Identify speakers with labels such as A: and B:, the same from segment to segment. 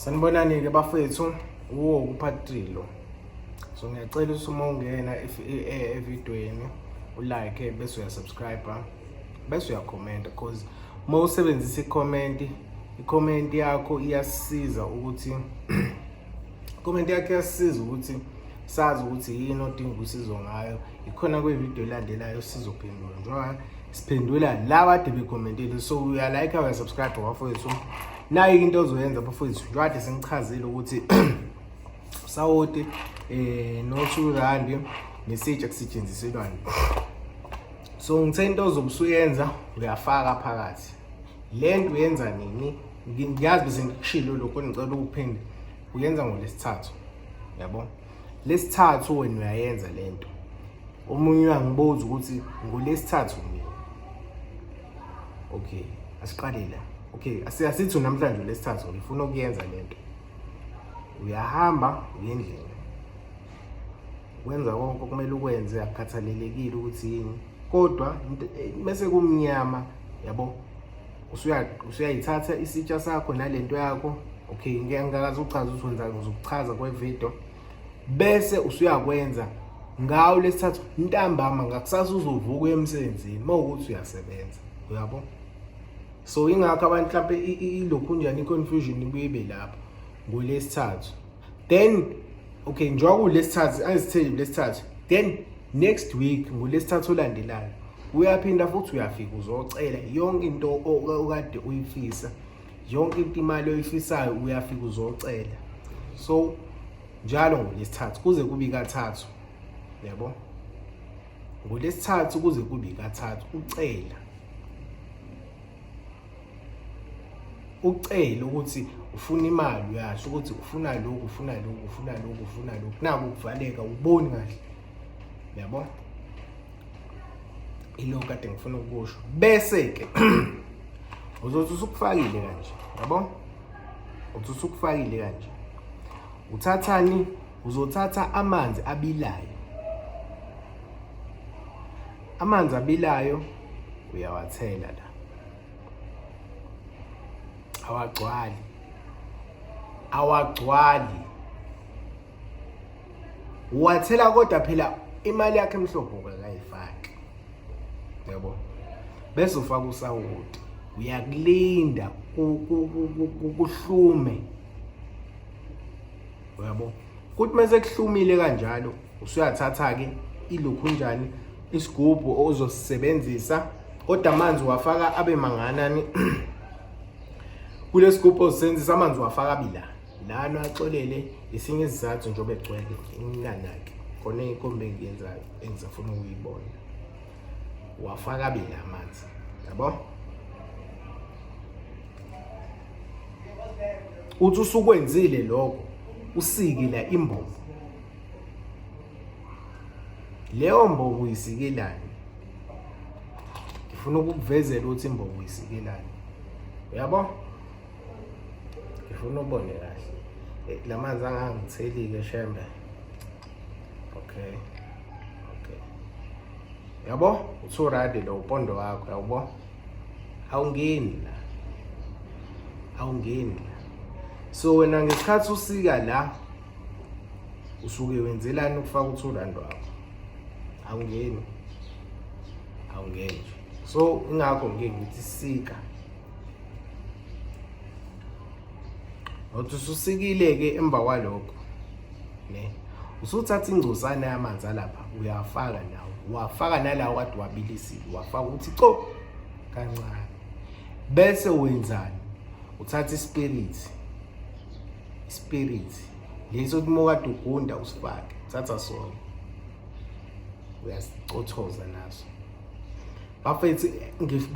A: Sanibonani ke bafethu, uPatrilo. So ngiyacela ukuthi uma ungena evidweni ulike bese uyasubscribe bese uyakhomenta because uma usebenzisa i-comment yakho iyasiza ukuthi sazi ukuthi yini odinga usizo ngayo. Ikhona kwevideo elandelayo sizophendula njengoba siphendula laba ade becommentile. So uyalike uyasubscribe bafethu. Nayo into ozoyenza bafethu njengoba sengichazile ukuthi sawoti no 2 rand nesitsha kusetshenziswelwane. So ngithe into ozobusuyenza uyafaka phakathi. Lento uyenza nini? Ngiyazi bese ngikushilo lokho ngicela ukuphinde uyenza ngolesithathu. Yabo? Lesithathu wena uyayenza lento. Omunye uyangibuza ukuthi ngolesithathu mina. Okay, asiqale la. Okay, asithi namhlanje lesithathu ngifuna ukuyenza lento. Uyahamba uyendlela. Wenza konke okumele ukwenze akukhathalelekile ukuthi yini. Kodwa bese kumnyama, yabo? Usuyayithatha isitsha sakho nalento yakho. Okay, ngiyangakazi uchaza ukuthi wenza ngizokuchaza kwevideo. Bese usuyakwenza ngawo lesithathu ntambama ngakusasa uzovuka emsebenzini mawukuthi uyasebenza. Uyabo? So ingakho abantu mhlawumbe ilokhu njani i-confusion ibuye lapha ngolesithathu. Then okay njengoba kulesithathu azitheli lesithathu. Then next week ngolesithathu olandelayo uyaphinda futhi uyafika uzocela yonke into okade uyifisa. Yonke into imali oyifisayo uyafika uzocela. So njalo ngolesithathu kuze kube kathathu. Yabo? Ngolesithathu kuze kube kathathu ucela ukuthi ufuna imali uyasho ukuthi ufuna lokhu naku kuvaleka uboni kahle. Yabo? Ilokho kade ngifuna ukusho. Bese ke uzothi usukufakile kanje. Yabo? Uthi usukufakile kanje. Uthathani? Uzothatha amanzi abilayo. Amanzi abilayo uyawathela la. Awagcwali. Uwathela kodwa phela imali yakhe emhlophe akayifaki. Yabo? Bese ufaka usawoti. Uyakulinda kuhlume. Yabo? Kuthi mase kuhlumile kanjalo usuyathatha ke ilokhu njani isigubhu ozosebenzisa kodwa amanzi wafaka abe manganani. Kulesigubhu osebenzisa amanzi wafaka bila. Lana axolele isinye isizathu njobe egcwele inganaki. Khona inkombe engiyenzayo engizafuna ukuyibona. Wafaka bila amanzi. Yabo? Uthi usukwenzile lokho usikela imbobo. Leyo mbobo uyisikelani? Ngifuna ukukuvezela ukuthi imbobo uyisikelani. Yabo? Ngifuna ubone kahle. Lamanzi angangithelike shembe. Okay. Yabo? U2 rand lo upondo wakho, yabo? Awungeni la. So wena ngesikhathi usika la usuke wenzelani ukufaka u2 rand wakho? Awungeni. So ingakho ngithi sika. Uthi ususikile ke emva kwalokho ne usuthatha ingcosana yamanzi lapha uyafaka nawo. Wafaka nalawo kade wabilisile. Wafaka uthi co kancane. Bese wenzani? Uthatha ispirit leso kumokade ugunda usifake. Thatha sona. Uyasicothoza naso. Bafethu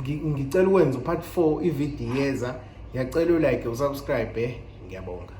A: ngicela ukwenza part 4 ivideo yeza. Ngiyacela ulike usubscribe ngiyabonga.